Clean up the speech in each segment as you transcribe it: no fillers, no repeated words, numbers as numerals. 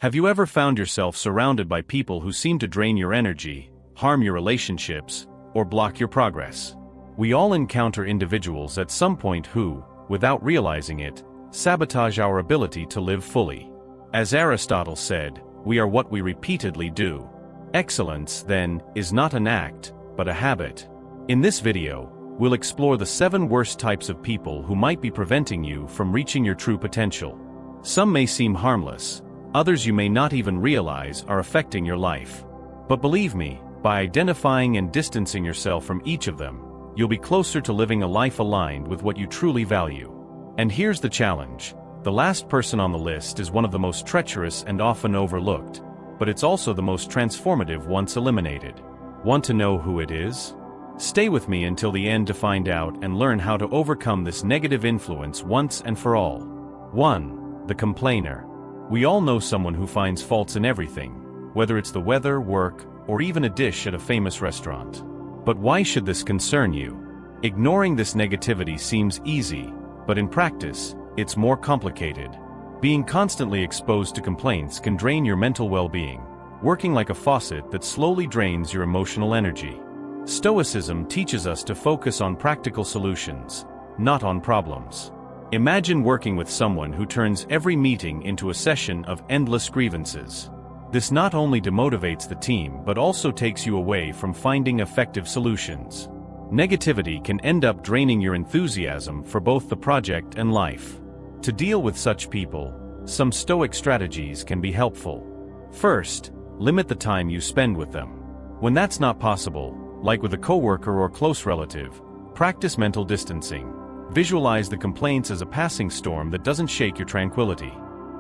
Have you ever found yourself surrounded by people who seem to drain your energy, harm your relationships, or block your progress? We all encounter individuals at some point who, without realizing it, sabotage our ability to live fully. As Aristotle said, we are what we repeatedly do. Excellence, then, is not an act, but a habit. In this video, we'll explore the 7 worst types of people who might be preventing you from reaching your true potential. Some may seem harmless, others you may not even realize are affecting your life. But believe me, by identifying and distancing yourself from each of them, you'll be closer to living a life aligned with what you truly value. And here's the challenge. The last person on the list is one of the most treacherous and often overlooked, but it's also the most transformative once eliminated. Want to know who it is? Stay with me until the end to find out and learn how to overcome this negative influence once and for all. 1. The complainer. We all know someone who finds faults in everything, whether it's the weather, work, or even a dish at a famous restaurant. But why should this concern you? Ignoring this negativity seems easy, but in practice, it's more complicated. Being constantly exposed to complaints can drain your mental well-being, working like a faucet that slowly drains your emotional energy. Stoicism teaches us to focus on practical solutions, not on problems. Imagine working with someone who turns every meeting into a session of endless grievances. This not only demotivates the team but also takes you away from finding effective solutions. Negativity can end up draining your enthusiasm for both the project and life. To deal with such people, some Stoic strategies can be helpful. First, limit the time you spend with them. When that's not possible, like with a coworker or close relative, practice mental distancing. Visualize the complaints as a passing storm that doesn't shake your tranquility.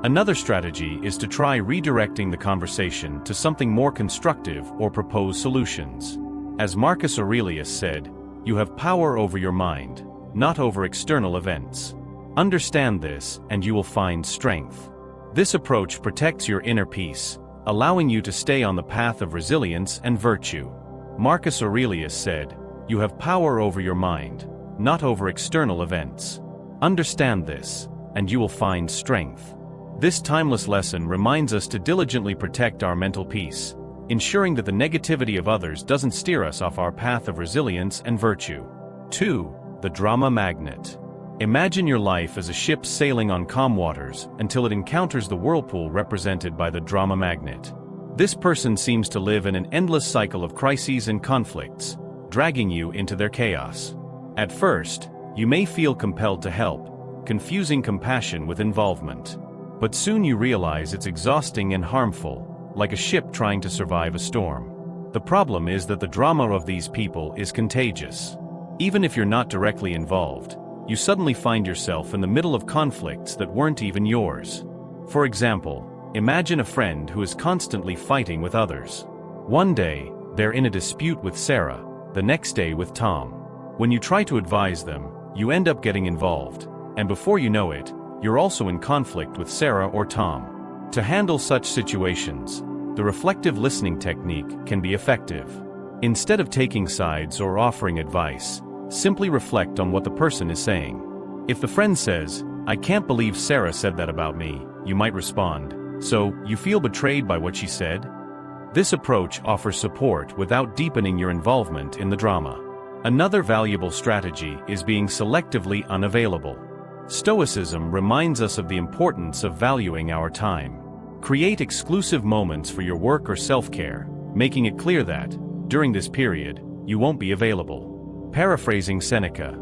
Another strategy is to try redirecting the conversation to something more constructive or propose solutions. As Marcus Aurelius said, you have power over your mind, not over external events. Understand this, and you will find strength. This approach protects your inner peace, allowing you to stay on the path of resilience and virtue. Marcus Aurelius said, you have power over your mind, not over external events. Understand this, and you will find strength. This timeless lesson reminds us to diligently protect our mental peace, ensuring that the negativity of others doesn't steer us off our path of resilience and virtue. 2. The drama magnet. Imagine your life as a ship sailing on calm waters until it encounters the whirlpool represented by the drama magnet. This person seems to live in an endless cycle of crises and conflicts, dragging you into their chaos. At first, you may feel compelled to help, confusing compassion with involvement. But soon you realize it's exhausting and harmful, like a ship trying to survive a storm. The problem is that the drama of these people is contagious. Even if you're not directly involved, you suddenly find yourself in the middle of conflicts that weren't even yours. For example, imagine a friend who is constantly fighting with others. One day, they're in a dispute with Sarah, the next day with Tom. When you try to advise them, you end up getting involved, and before you know it, you're also in conflict with Sarah or Tom. To handle such situations, the reflective listening technique can be effective. Instead of taking sides or offering advice, simply reflect on what the person is saying. If the friend says, "I can't believe Sarah said that about me," you might respond, "So, you feel betrayed by what she said?" This approach offers support without deepening your involvement in the drama. Another valuable strategy is being selectively unavailable. Stoicism reminds us of the importance of valuing our time. Create exclusive moments for your work or self-care, making it clear that, during this period, you won't be available. Paraphrasing Seneca,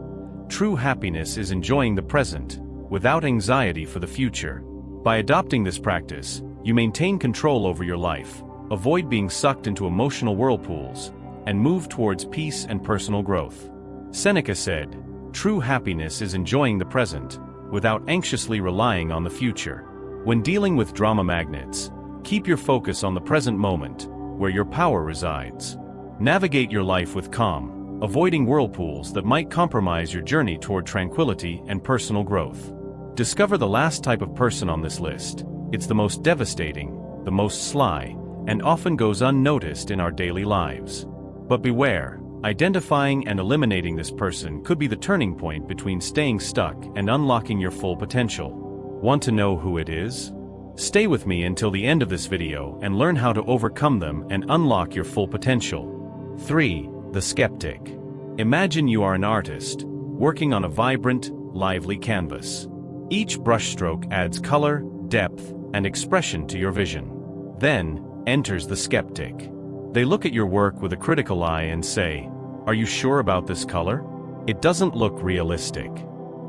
true happiness is enjoying the present, without anxiety for the future. By adopting this practice, you maintain control over your life, avoid being sucked into emotional whirlpools, and move towards peace and personal growth. Seneca said, true happiness is enjoying the present, without anxiously relying on the future. When dealing with drama magnets, keep your focus on the present moment, where your power resides. Navigate your life with calm, avoiding whirlpools that might compromise your journey toward tranquility and personal growth. Discover the last type of person on this list. It's the most devastating, the most sly, and often goes unnoticed in our daily lives. But beware, identifying and eliminating this person could be the turning point between staying stuck and unlocking your full potential. Want to know who it is? Stay with me until the end of this video and learn how to overcome them and unlock your full potential. 3. The skeptic. Imagine you are an artist, working on a vibrant, lively canvas. Each brushstroke adds color, depth, and expression to your vision. Then enters the skeptic. They look at your work with a critical eye and say, "Are you sure about this color? It doesn't look realistic."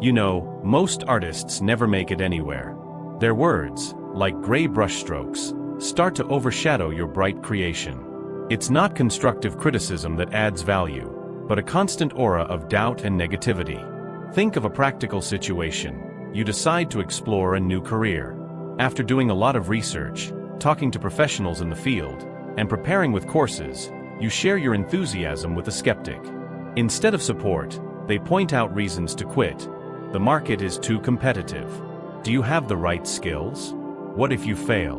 You know, most artists never make it anywhere. Their words, like gray brushstrokes, start to overshadow your bright creation. It's not constructive criticism that adds value, but a constant aura of doubt and negativity. Think of a practical situation. You decide to explore a new career. After doing a lot of research, talking to professionals in the field, and preparing with courses, you share your enthusiasm with a skeptic. Instead of support, they point out reasons to quit. The market is too competitive. Do you have the right skills? What if you fail?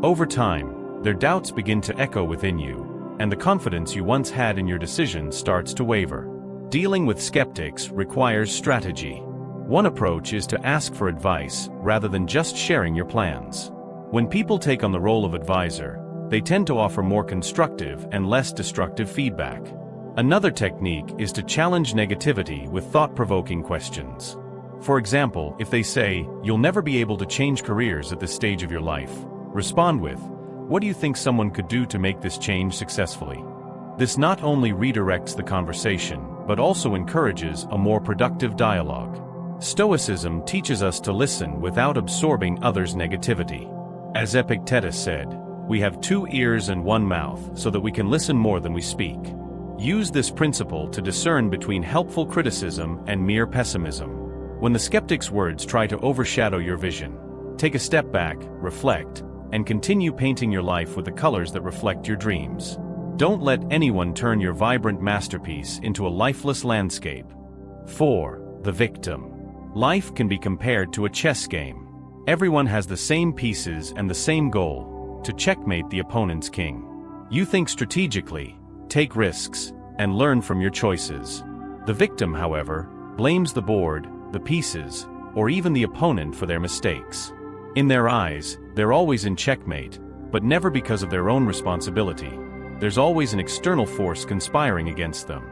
Over time, their doubts begin to echo within you, and the confidence you once had in your decisions starts to waver. Dealing with skeptics requires strategy. One approach is to ask for advice rather than just sharing your plans. When people take on the role of advisor, they tend to offer more constructive and less destructive feedback. Another technique is to challenge negativity with thought-provoking questions. For example, if they say, "You'll never be able to change careers at this stage of your life," respond with, "What do you think someone could do to make this change successfully?" This not only redirects the conversation, but also encourages a more productive dialogue. Stoicism teaches us to listen without absorbing others' negativity. As Epictetus said, "We have 2 ears and 1 mouth so that we can listen more than we speak." Use this principle to discern between helpful criticism and mere pessimism. When the skeptic's words try to overshadow your vision, take a step back, reflect, and continue painting your life with the colors that reflect your dreams. Don't let anyone turn your vibrant masterpiece into a lifeless landscape. 4. The victim. Life can be compared to a chess game. Everyone has the same pieces and the same goal: to checkmate the opponent's king. You think strategically, take risks, and learn from your choices. The victim, however, blames the board, the pieces, or even the opponent for their mistakes. In their eyes, they're always in checkmate, but never because of their own responsibility. There's always an external force conspiring against them.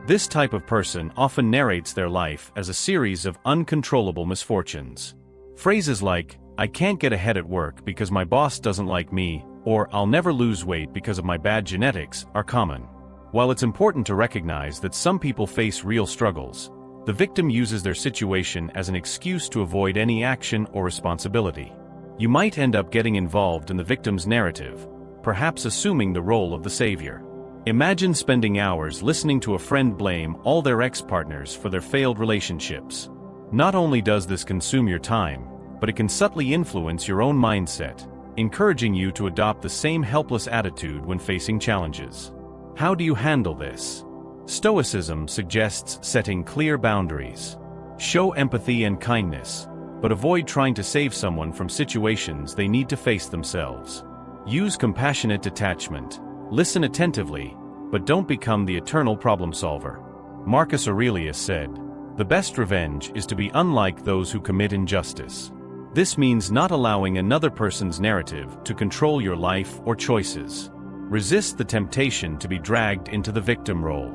This type of person often narrates their life as a series of uncontrollable misfortunes. Phrases like, "I can't get ahead at work because my boss doesn't like me," or "I'll never lose weight because of my bad genetics," are common. While it's important to recognize that some people face real struggles, the victim uses their situation as an excuse to avoid any action or responsibility. You might end up getting involved in the victim's narrative, perhaps assuming the role of the savior. Imagine spending hours listening to a friend blame all their ex-partners for their failed relationships. Not only does this consume your time, but it can subtly influence your own mindset, encouraging you to adopt the same helpless attitude when facing challenges. How do you handle this? Stoicism suggests setting clear boundaries. Show empathy and kindness, but avoid trying to save someone from situations they need to face themselves. Use compassionate detachment. Listen attentively, but don't become the eternal problem solver. Marcus Aurelius said, "The best revenge is to be unlike those who commit injustice." This means not allowing another person's narrative to control your life or choices. Resist the temptation to be dragged into the victim role.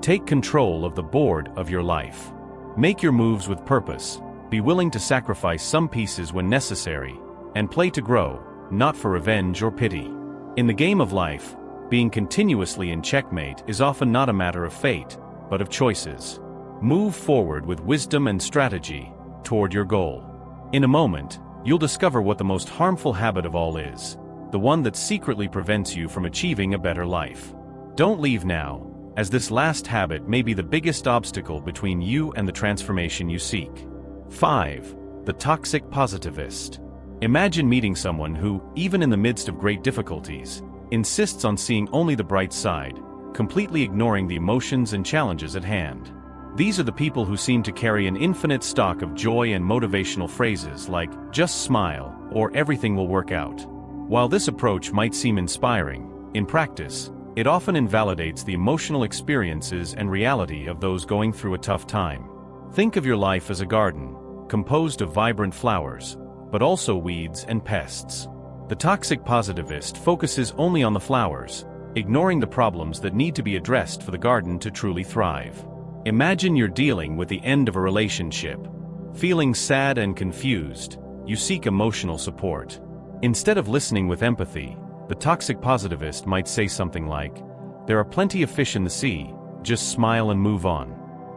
Take control of the board of your life. Make your moves with purpose, be willing to sacrifice some pieces when necessary, and play to grow, not for revenge or pity. In the game of life, being continuously in checkmate is often not a matter of fate, but of choices. Move forward with wisdom and strategy toward your goal. In a moment, you'll discover what the most harmful habit of all is, the one that secretly prevents you from achieving a better life. Don't leave now, as this last habit may be the biggest obstacle between you and the transformation you seek. 5. The toxic positivist. Imagine meeting someone who, even in the midst of great difficulties, insists on seeing only the bright side, completely ignoring the emotions and challenges at hand. These are the people who seem to carry an infinite stock of joy and motivational phrases like, "Just smile," or "Everything will work out." While this approach might seem inspiring, in practice, it often invalidates the emotional experiences and reality of those going through a tough time. Think of your life as a garden, composed of vibrant flowers, but also weeds and pests. The toxic positivist focuses only on the flowers, ignoring the problems that need to be addressed for the garden to truly thrive. Imagine you're dealing with the end of a relationship. Feeling sad and confused, you seek emotional support. Instead of listening with empathy, the toxic positivist might say something like, "There are plenty of fish in the sea, just smile and move on."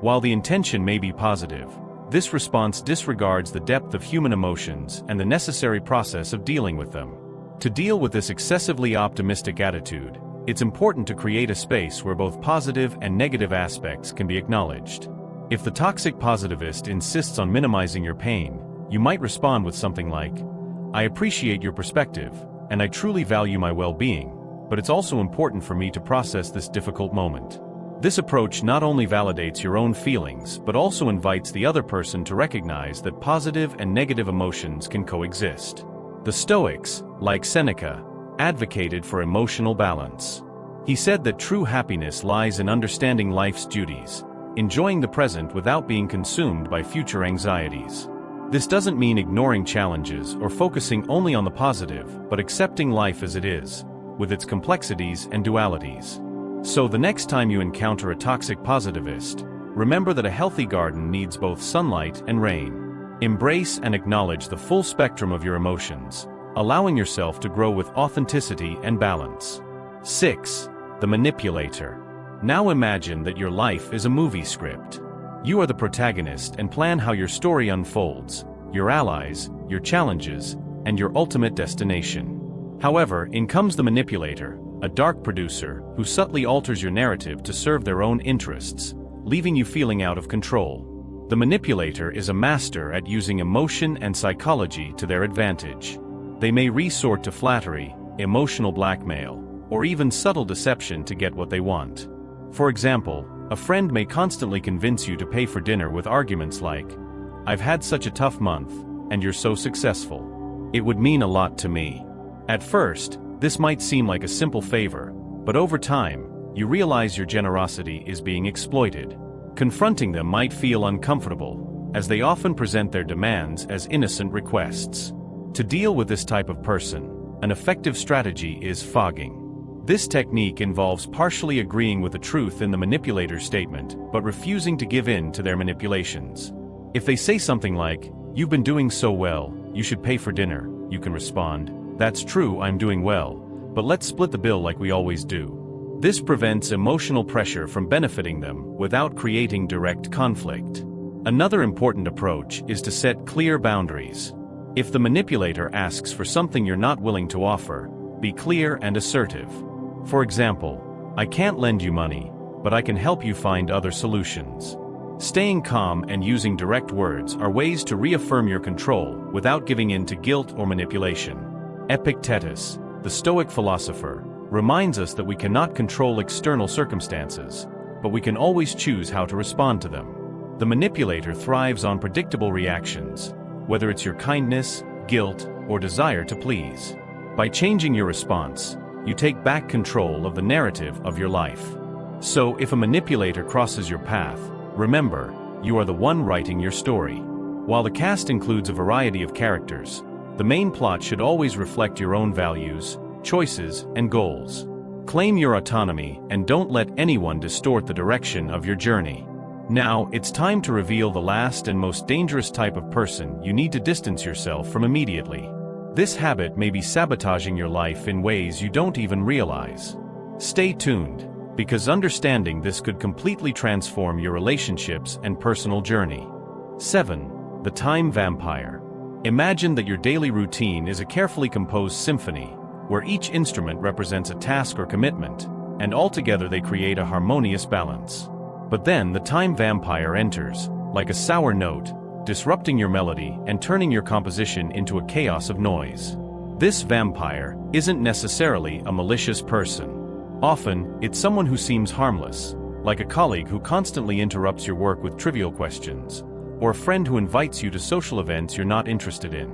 While the intention may be positive, this response disregards the depth of human emotions and the necessary process of dealing with them. To deal with this excessively optimistic attitude, it's important to create a space where both positive and negative aspects can be acknowledged. If the toxic positivist insists on minimizing your pain, you might respond with something like, "I appreciate your perspective, and I truly value my well-being, but it's also important for me to process this difficult moment." This approach not only validates your own feelings but also invites the other person to recognize that positive and negative emotions can coexist. The Stoics, like Seneca, advocated for emotional balance. He said that true happiness lies in understanding life's duties, enjoying the present without being consumed by future anxieties. This doesn't mean ignoring challenges or focusing only on the positive, but accepting life as it is, with its complexities and dualities. So the next time you encounter a toxic positivist, remember that a healthy garden needs both sunlight and rain. Embrace and acknowledge the full spectrum of your emotions, allowing yourself to grow with authenticity and balance. 6. The manipulator. Now imagine that your life is a movie script. You are the protagonist and plan how your story unfolds, your allies, your challenges, and your ultimate destination. However, in comes the manipulator, a dark producer who subtly alters your narrative to serve their own interests, leaving you feeling out of control. The manipulator is a master at using emotion and psychology to their advantage. They may resort to flattery, emotional blackmail, or even subtle deception to get what they want. For example, a friend may constantly convince you to pay for dinner with arguments like, "I've had such a tough month, and you're so successful. It would mean a lot to me." At first, this might seem like a simple favor, but over time, you realize your generosity is being exploited. Confronting them might feel uncomfortable, as they often present their demands as innocent requests. To deal with this type of person, an effective strategy is fogging. This technique involves partially agreeing with the truth in the manipulator's statement, but refusing to give in to their manipulations. If they say something like, "You've been doing so well, you should pay for dinner," you can respond, "That's true, I'm doing well, but let's split the bill like we always do." This prevents emotional pressure from benefiting them without creating direct conflict. Another important approach is to set clear boundaries. If the manipulator asks for something you're not willing to offer, be clear and assertive. For example, "I can't lend you money, but I can help you find other solutions." Staying calm and using direct words are ways to reaffirm your control without giving in to guilt or manipulation. Epictetus, the Stoic philosopher, reminds us that we cannot control external circumstances, but we can always choose how to respond to them. The manipulator thrives on predictable reactions, whether it's your kindness, guilt, or desire to please. By changing your response, you take back control of the narrative of your life. So if a manipulator crosses your path, remember, you are the one writing your story. While the cast includes a variety of characters, the main plot should always reflect your own values, choices, and goals. Claim your autonomy and don't let anyone distort the direction of your journey. Now, it's time to reveal the last and most dangerous type of person you need to distance yourself from immediately. This habit may be sabotaging your life in ways you don't even realize. Stay tuned, because understanding this could completely transform your relationships and personal journey. 7. The time vampire. Imagine that your daily routine is a carefully composed symphony, where each instrument represents a task or commitment, and altogether they create a harmonious balance. But then the time vampire enters, like a sour note, disrupting your melody and turning your composition into a chaos of noise. This vampire isn't necessarily a malicious person. Often, it's someone who seems harmless, like a colleague who constantly interrupts your work with trivial questions, or a friend who invites you to social events you're not interested in.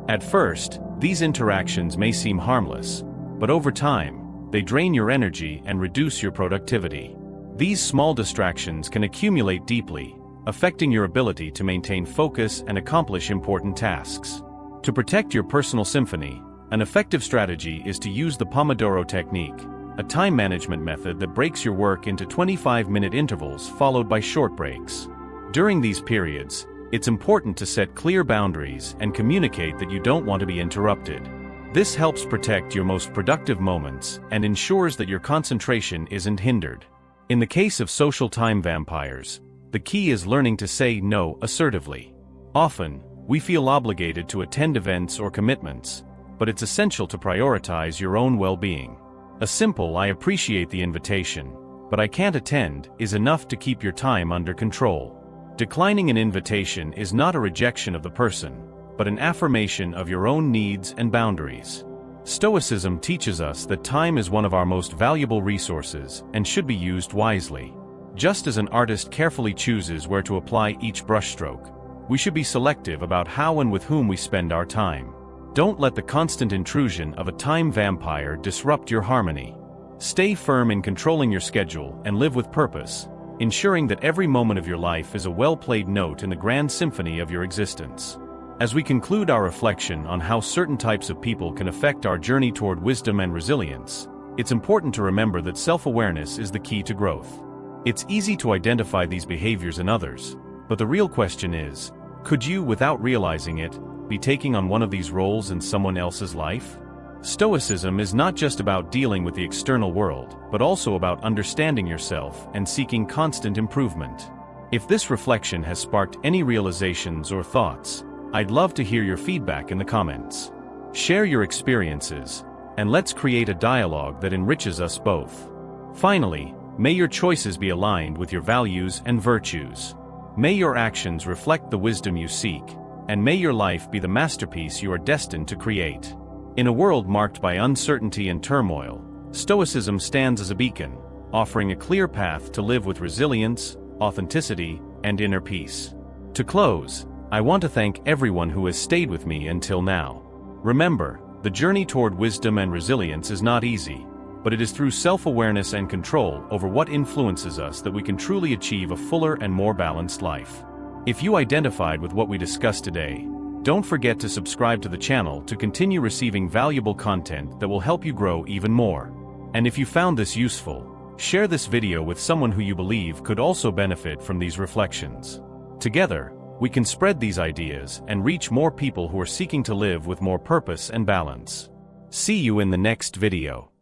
At first, these interactions may seem harmless, but over time, they drain your energy and reduce your productivity. These small distractions can accumulate deeply, affecting your ability to maintain focus and accomplish important tasks. To protect your personal symphony, an effective strategy is to use the Pomodoro technique, a time management method that breaks your work into 25-minute intervals followed by short breaks. During these periods, it's important to set clear boundaries and communicate that you don't want to be interrupted. This helps protect your most productive moments and ensures that your concentration isn't hindered. In the case of social time vampires, the key is learning to say no assertively. Often, we feel obligated to attend events or commitments, but it's essential to prioritize your own well-being. A simple "I appreciate the invitation, but I can't attend" is enough to keep your time under control. Declining an invitation is not a rejection of the person, but an affirmation of your own needs and boundaries. Stoicism teaches us that time is one of our most valuable resources and should be used wisely. Just as an artist carefully chooses where to apply each brushstroke, we should be selective about how and with whom we spend our time. Don't let the constant intrusion of a time vampire disrupt your harmony. Stay firm in controlling your schedule and live with purpose, ensuring that every moment of your life is a well-played note in the grand symphony of your existence. As we conclude our reflection on how certain types of people can affect our journey toward wisdom and resilience, it's important to remember that self-awareness is the key to growth. It's easy to identify these behaviors in others, but the real question is, could you, without realizing it, be taking on one of these roles in someone else's life? Stoicism is not just about dealing with the external world, but also about understanding yourself and seeking constant improvement. If this reflection has sparked any realizations or thoughts, I'd love to hear your feedback in the comments. Share your experiences, and let's create a dialogue that enriches us both. Finally, may your choices be aligned with your values and virtues. May your actions reflect the wisdom you seek, and may your life be the masterpiece you are destined to create. In a world marked by uncertainty and turmoil, Stoicism stands as a beacon, offering a clear path to live with resilience, authenticity, and inner peace. To close, I want to thank everyone who has stayed with me until now. Remember, the journey toward wisdom and resilience is not easy, but it is through self-awareness and control over what influences us that we can truly achieve a fuller and more balanced life. If you identified with what we discussed today, don't forget to subscribe to the channel to continue receiving valuable content that will help you grow even more. And if you found this useful, share this video with someone who you believe could also benefit from these reflections. Together, we can spread these ideas and reach more people who are seeking to live with more purpose and balance. See you in the next video.